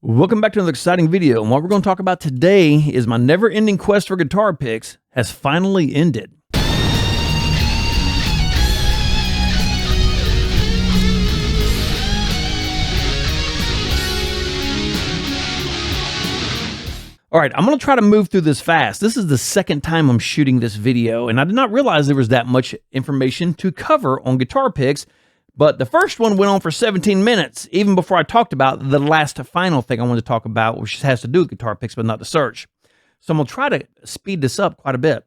Welcome back to another exciting video, and what we're going to talk about today is my never-ending quest for guitar picks has finally ended. All right, I'm going to try to move through this fast. This is the second time I'm shooting this video, and I did not realize there was that much information to cover on guitar picks. But the first one went on for 17 minutes, even before I talked about the last final thing I wanted to talk about, which has to do with guitar picks, but not the search. So I'm going to try to speed this up quite a bit.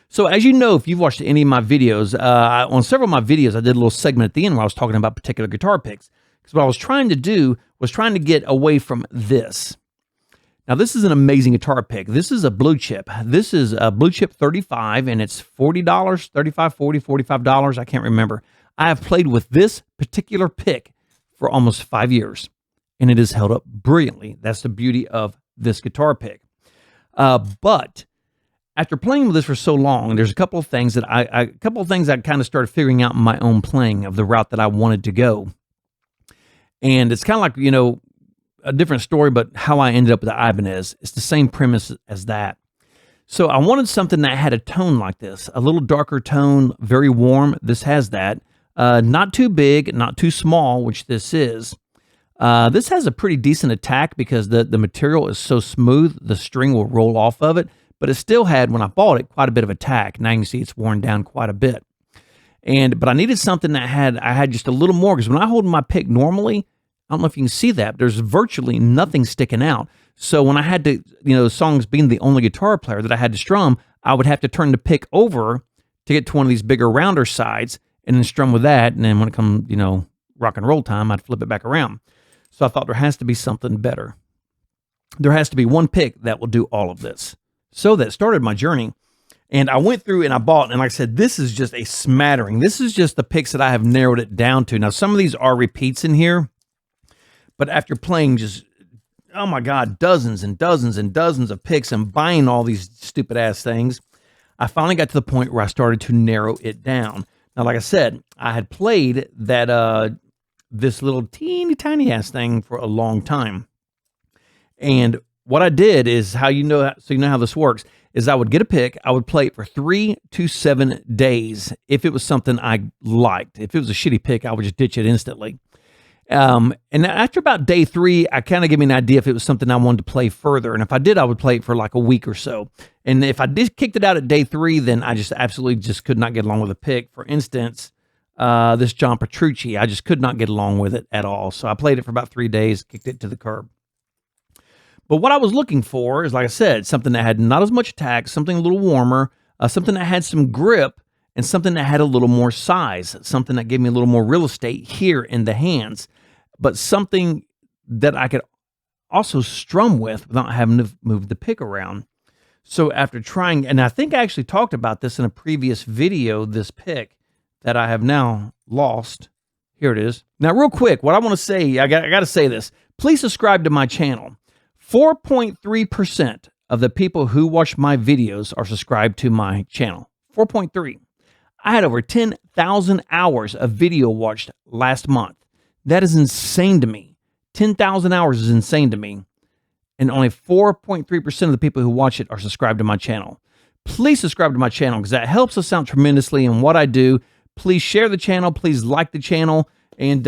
So as you know, if you've watched any of my videos, on several of my videos, I did a little segment at the end where I was talking about particular guitar picks. Because what I was trying to do was trying to get away from this. Now, this is an amazing guitar pick. This is a Blue Chip. This is a Blue Chip 35, and it's $40, $35, $40, $45. I can't remember. I have played with this particular pick for almost 5 years, and it has held up brilliantly. That's the beauty of this guitar pick. But after playing with this for so long, there's a couple of things that I kind of started figuring out in my own playing of the route that I wanted to go. And it's kind of like, you know, a different story, but how I ended up with the Ibanez. It's the same premise as that. So I wanted something that had a tone like this, a little darker tone, very warm. This has that. Not too big, not too small, which this is. This has a pretty decent attack because the material is so smooth, the string will roll off of it, but it still had, when I bought it, quite a bit of attack. Now you can see it's worn down quite a bit. But I needed something that I had just a little more, because when I hold my pick normally, I don't know if you can see that, but there's virtually nothing sticking out. So when I had to, you know, songs being the only guitar player that I had to strum, I would have to turn the pick over to get to one of these bigger, rounder sides, and then strum with that. And then when it comes, you know, rock and roll time, I'd flip it back around. So I thought there has to be something better. There has to be one pick that will do all of this. So that started my journey. And I went through and I bought, and like I said, this is just a smattering. This is just the picks that I have narrowed it down to. Now, some of these are repeats in here, but after playing just, oh my God, dozens and dozens and dozens of picks and buying all these stupid ass things, I finally got to the point where I started to narrow it down. Now, like I said, I had played that this little teeny tiny ass thing for a long time. And what I did is so you know how this works, is I would get a pick, I would play it for 3 to 7 days if it was something I liked. If it was a shitty pick, I would just ditch it instantly. And after about day 3, I kind of gave me an idea if it was something I wanted to play further. And if I did, I would play it for like a week or so. And if I just kicked it out at day 3, then I just absolutely just could not get along with the pick. For instance, this John Petrucci, I just could not get along with it at all. So I played it for about 3 days, kicked it to the curb. But what I was looking for is, like I said, something that had not as much attack, something a little warmer, something that had some grip, and something that had a little more size, something that gave me a little more real estate here in the hands, but something that I could also strum with without having to move the pick around. So after trying, and I think I actually talked about this in a previous video, this pick that I have now lost. Here it is. Now, real quick, what I want to say, I got to say this. Please subscribe to my channel. 4.3% of the people who watch my videos are subscribed to my channel. 4.3. I had over 10,000 hours of video watched last month. That is insane to me. 10,000 hours is insane to me. And only 4.3% of the people who watch it are subscribed to my channel. Please subscribe to my channel because that helps us out tremendously in what I do. Please share the channel. Please like the channel. And,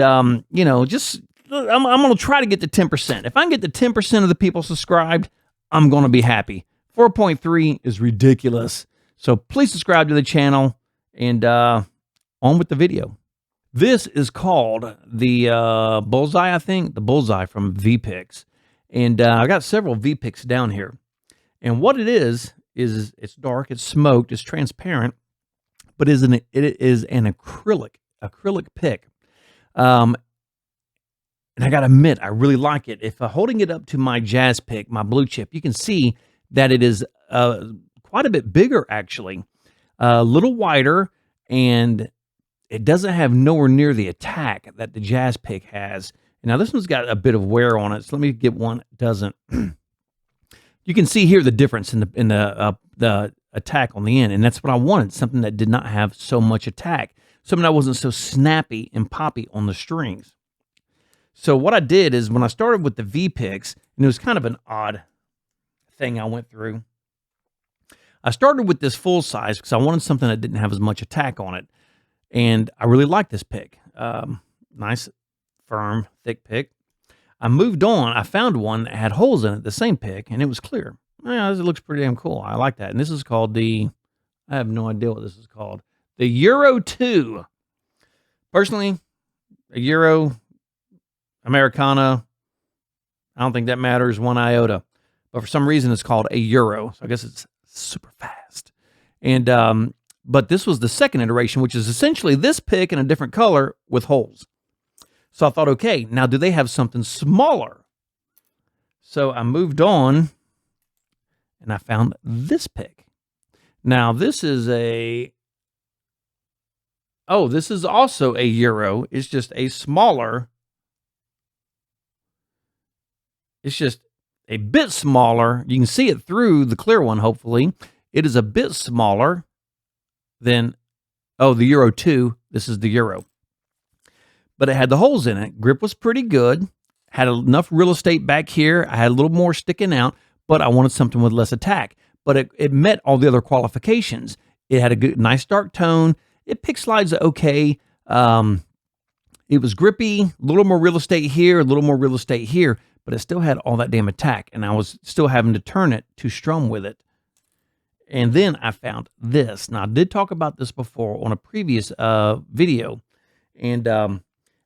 you know, just, I'm going to try to get to 10%. If I can get to 10% of the people subscribed, I'm going to be happy. 4.3 is ridiculous. So please subscribe to the channel and on with the video. This is called the Bullseye, I think. The Bullseye from V-Picks. And I got several V-Picks down here. And what it is it's dark, it's smoked, it's transparent, but it is an acrylic pick. And I got to admit, I really like it. If holding it up to my jazz pick, my Blue Chip, you can see that it is quite a bit bigger, actually. A little wider, and it doesn't have nowhere near the attack that the jazz pick has. Now, this one's got a bit of wear on it, so let me get one that doesn't. You can see here the difference in the attack on the end, and that's what I wanted, something that did not have so much attack, something that wasn't so snappy and poppy on the strings. So what I did is when I started with the V picks, and it was kind of an odd thing I went through. I started with this full size because I wanted something that didn't have as much attack on it. And I really liked this pick. Nice, firm, thick pick. I moved on. I found one that had holes in it, the same pick, and it was clear. Yeah, this looks pretty damn cool. I like that. And this is called I have no idea what this is called. The Euro 2. Personally, a Euro, Americana, I don't think that matters one iota. But for some reason, it's called a Euro. So I guess it's super fast. And but this was the second iteration, which is essentially this pick in a different color with holes. So I thought, okay, now do they have something smaller? So I moved on and I found this pick. Now this is this is also a Euro. It's just a smaller. It's just a bit smaller. You can see it through the clear one, hopefully. It is a bit smaller than, the Euro 2. This is the Euro. But it had the holes in it. Grip was pretty good. Had enough real estate back here. I had a little more sticking out, but I wanted something with less attack. But it met all the other qualifications. It had a good, nice dark tone. It pick slides okay. It was grippy, a little more real estate here, a little more real estate here, but it still had all that damn attack, and I was still having to turn it to strum with it. And then I found this. Now, I did talk about this before on a previous video, and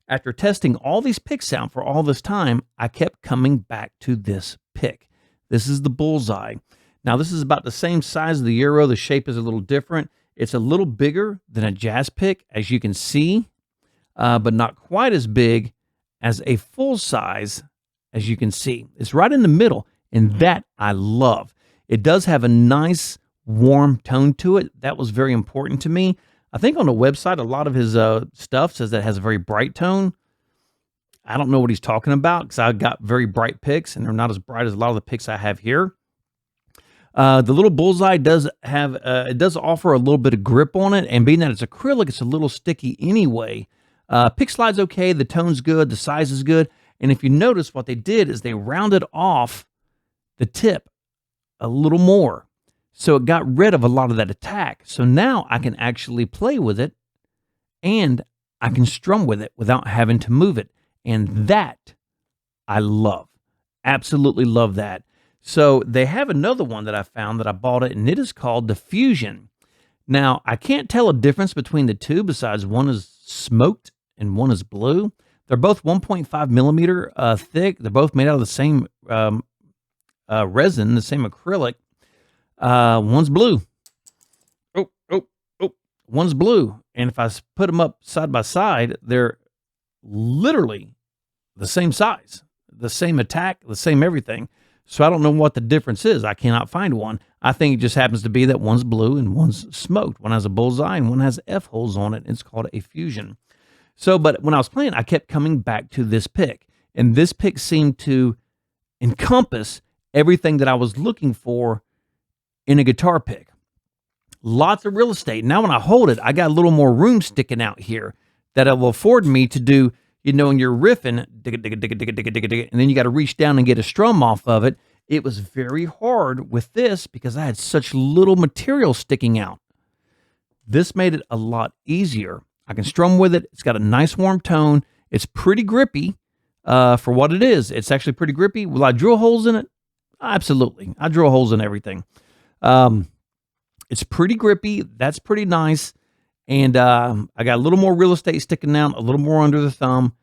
after testing all these picks out for all this time, I kept coming back to this pick. This is the Bullseye. Now, this is about the same size of the Euro. The shape is a little different. It's a little bigger than a Jazz pick, as you can see, but not quite as big as a full size, as you can see. It's right in the middle, and that I love. It does have a nice warm tone to it. That was very important to me. I think on the website, a lot of his stuff says that it has a very bright tone. I don't know what he's talking about because I got very bright picks, and they're not as bright as a lot of the picks I have here. The little Bullseye does have, it does offer a little bit of grip on it, and being that it's acrylic, it's a little sticky anyway. Pick slide's okay, the tone's good, the size is good, and if you notice, what they did is they rounded off the tip a little more. So it got rid of a lot of that attack. So now I can actually play with it, and I can strum with it without having to move it. And that I love. Absolutely love that. So they have another one that I found that I bought it, and it is called the Fusion. Now, I can't tell a difference between the two besides one is smoked and one is blue. They're both 1.5 millimeter thick. They're both made out of the same resin, the same acrylic. One's blue. One's blue. And if I put them up side by side, they're literally the same size, the same attack, the same everything. So I don't know what the difference is. I cannot find one. I think it just happens to be that one's blue and one's smoked. One has a bullseye and one has F holes on it. It's called a Fusion. So, but when I was playing, I kept coming back to this pick. And this pick seemed to encompass everything that I was looking for in a guitar pick. Lots of real estate. Now when I hold it, I got a little more room sticking out here that will afford me to do, you know, when you're riffing, and then you got to reach down and get a strum off of it. It was very hard with this because I had such little material sticking out. This made it a lot easier. I can strum with it. It's got a nice warm tone. It's pretty grippy for what it is. It's actually pretty grippy. Will I drill holes in it? Absolutely. I drill holes in everything. It's pretty grippy. That's pretty nice. And I got a little more real estate sticking out, a little more under the thumb.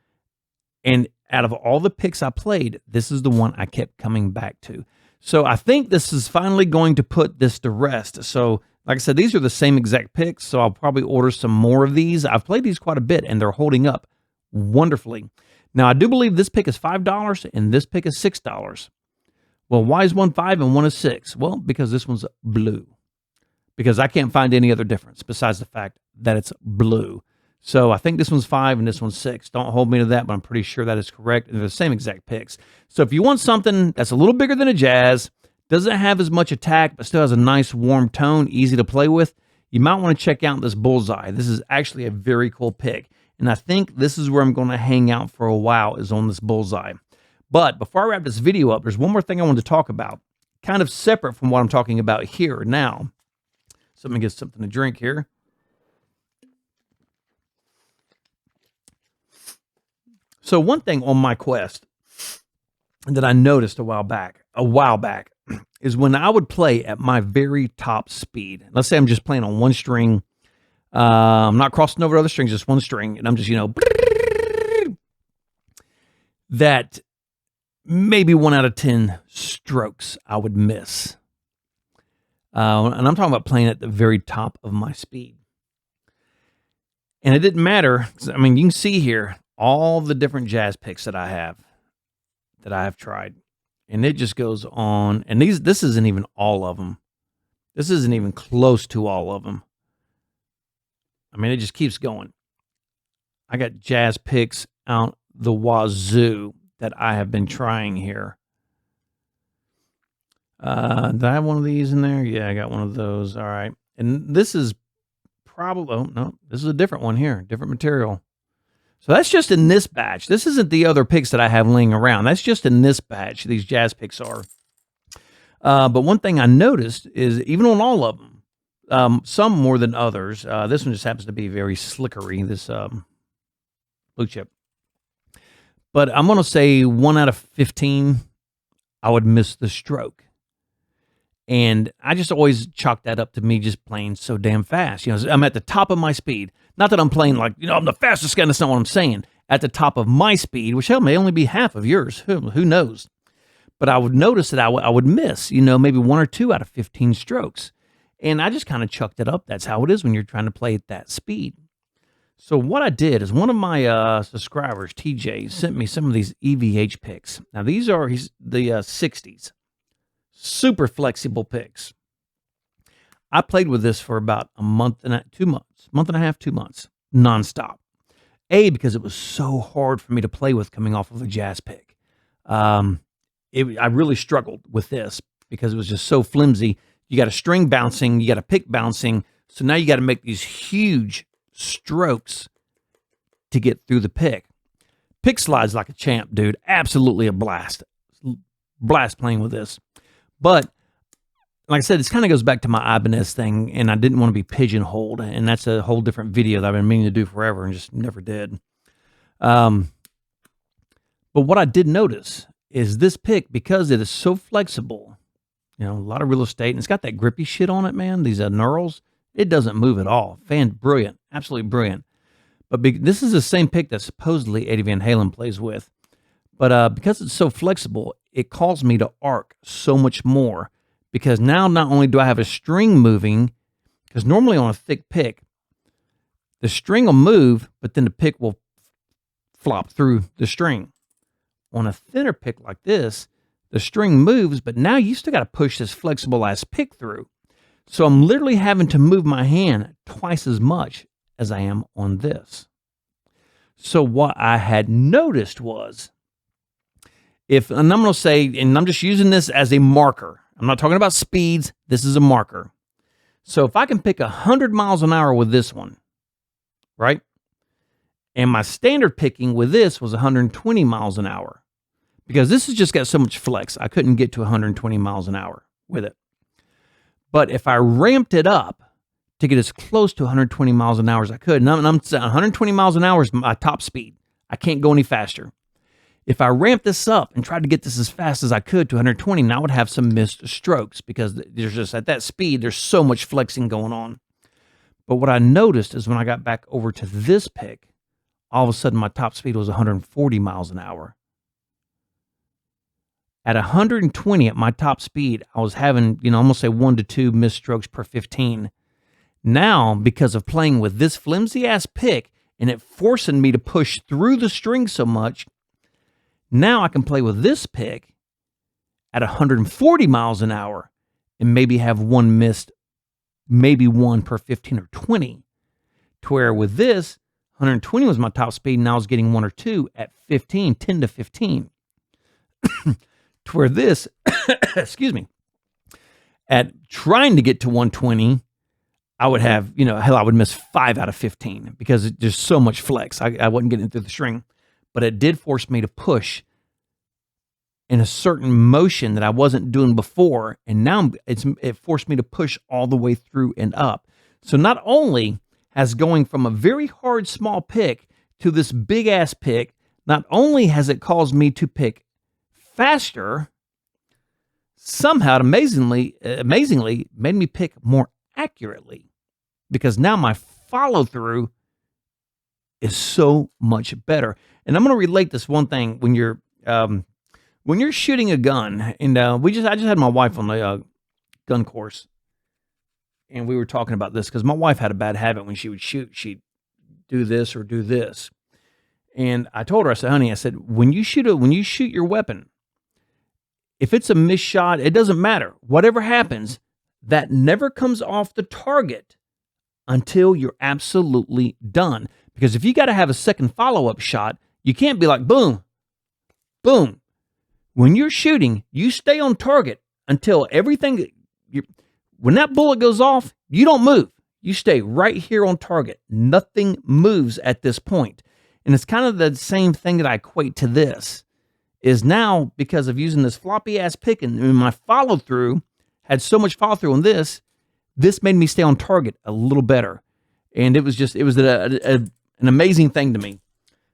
And out of all the picks I played, this is the one I kept coming back to. So I think this is finally going to put this to rest. So like I said, these are the same exact picks, so I'll probably order some more of these. I've played these quite a bit, and they're holding up wonderfully. Now, I do believe this pick is $5 and this pick is $6. Well, why is one 5 and one is 6? Well, because this one's blue. Because I can't find any other difference besides the fact that it's blue. So I think this one's 5 and this one's 6. Don't hold me to that, but I'm pretty sure that is correct. They're the same exact picks. So if you want something that's a little bigger than a Jazz, doesn't have as much attack, but still has a nice warm tone, easy to play with, you might want to check out this Bullseye. This is actually a very cool pick. And I think this is where I'm going to hang out for a while, is on this Bullseye. But before I wrap this video up, there's one more thing I wanted to talk about, kind of separate from what I'm talking about here now. So let me get something to drink here. So one thing on my Quest that I noticed a while back, is when I would play at my very top speed. Let's say I'm just playing on one string. I'm not crossing over other strings, just one string, and I'm just, that maybe 1 out of 10 strokes I would miss. And I'm talking about playing at the very top of my speed. And it didn't matter. I mean, you can see here all the different jazz picks that I have tried. And it just goes on. And this isn't even all of them. This isn't even close to all of them. I mean, it just keeps going. I got jazz picks out the wazoo that I have been trying here. Did I have one of these in there? Yeah, I got one of those. All right. And this is probably, oh, no, this is a different one here, different material. So that's just in this batch. This isn't the other picks that I have laying around. That's just in this batch, these jazz picks are. But one thing I noticed is even on all of them, some more than others, this one just happens to be very slickery, this blue chip. But I'm going to say 1 out of 15, I would miss the stroke. And I just always chalk that up to me just playing so damn fast. I'm at the top of my speed. Not that I'm playing like, I'm the fastest guy. That's not what I'm saying. At the top of my speed, which hell may only be half of yours. Who knows? But I would notice that I would miss, maybe 1 or 2 out of 15 strokes. And I just kind of chucked it up. That's how it is when you're trying to play at that speed. So what I did is one of my subscribers, TJ, sent me some of these EVH picks. Now, these are the 60s. Super flexible picks. I played with this for about a month and a half, 2 months, nonstop. Because it was so hard for me to play with coming off of a jazz pick. I really struggled with this because it was just so flimsy. You got a string bouncing, you got a pick bouncing. So now you got to make these huge strokes to get through the pick. Pick slides like a champ, dude. Absolutely a blast. Blast playing with this. But like I said, this kind of goes back to my Ibanez thing, and I didn't want to be pigeonholed, and that's a whole different video that I've been meaning to do forever and just never did. But what I did notice is this pick, because it is so flexible, a lot of real estate, and it's got that grippy shit on it, man, these knurls, it doesn't move at all. Brilliant, absolutely brilliant. But this is the same pick that supposedly Eddie Van Halen plays with. But because it's so flexible, it caused me to arc so much more. Because now not only do I have a string moving, because normally on a thick pick, the string will move, but then the pick will flop through the string. On a thinner pick like this, the string moves, but now you still got to push this flexible ass pick through. So I'm literally having to move my hand twice as much as I am on this. So what I had noticed was, and I'm going to say, and I'm just using this as a marker. I'm not talking about speeds. This is a marker. So if I can pick 100 miles an hour with this one, right? And my standard picking with this was 120 miles an hour. Because this has just got so much flex, I couldn't get to 120 miles an hour with it. But if I ramped it up to get as close to 120 miles an hour as I could, and I'm 120 miles an hour is my top speed. I can't go any faster. If I ramped this up and tried to get this as fast as I could to 120, now I would have some missed strokes because there's just at that speed, there's so much flexing going on. But what I noticed is when I got back over to this pick, all of a sudden my top speed was 140 miles an hour. At 120 at my top speed, I was having, almost say 1 to 2 missed strokes per 15. Now, because of playing with this flimsy ass pick and it forcing me to push through the string so much, now I can play with this pick at 140 miles an hour and maybe have one missed, maybe 1 per 15 or 20. To where with this, 120 was my top speed, and I was getting 1 or 2 at 10 to 15. To where this, excuse me, at trying to get to 120, I would have, hell, I would miss 5 out of 15 because there's so much flex. I wasn't getting through the string, but it did force me to push in a certain motion that I wasn't doing before. And now it forced me to push all the way through and up. So not only has going from a very hard small pick to this big ass pick, not only has it caused me to pick faster, somehow amazingly made me pick more accurately, because now my follow through is so much better. And I'm going to relate this one thing when you're shooting a gun, and I just had my wife on the gun course, and we were talking about this because my wife had a bad habit. When she would shoot, she'd do this or do this. And I told her, I said, honey, I said, when you shoot your weapon, if it's a missed shot, it doesn't matter. Whatever happens, that never comes off the target until you're absolutely done. Because if you got to have a second follow-up shot, you can't be like, boom, boom. When you're shooting, you stay on target until when that bullet goes off, you don't move. You stay right here on target. Nothing moves at this point. And it's kind of the same thing that I equate to this, is now because of using this floppy ass pick and my follow through had so much follow through on this made me stay on target a little better. And it was an amazing thing to me.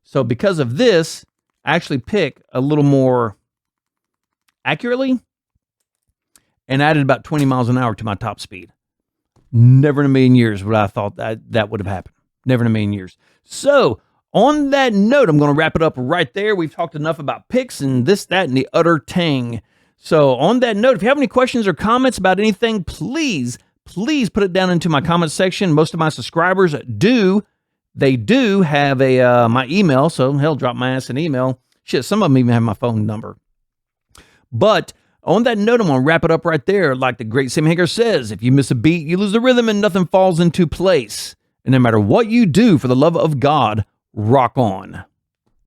So because of this, I actually pick a little more accurately and added about 20 miles an hour to my top speed. Never in a million years would I thought that would have happened. Never in a million years. So on that note, I'm going to wrap it up right there. We've talked enough about picks and this, that, and the other tang. So on that note, if you have any questions or comments about anything, please put it down into my comment section. Most of my subscribers do have my email. So hell, drop my ass an email. Shit, some of them even have my phone number. But on that note, I'm going to wrap it up right there. Like the great Sam Hager says, if you miss a beat, you lose the rhythm and nothing falls into place. And no matter what you do, for the love of God, rock on.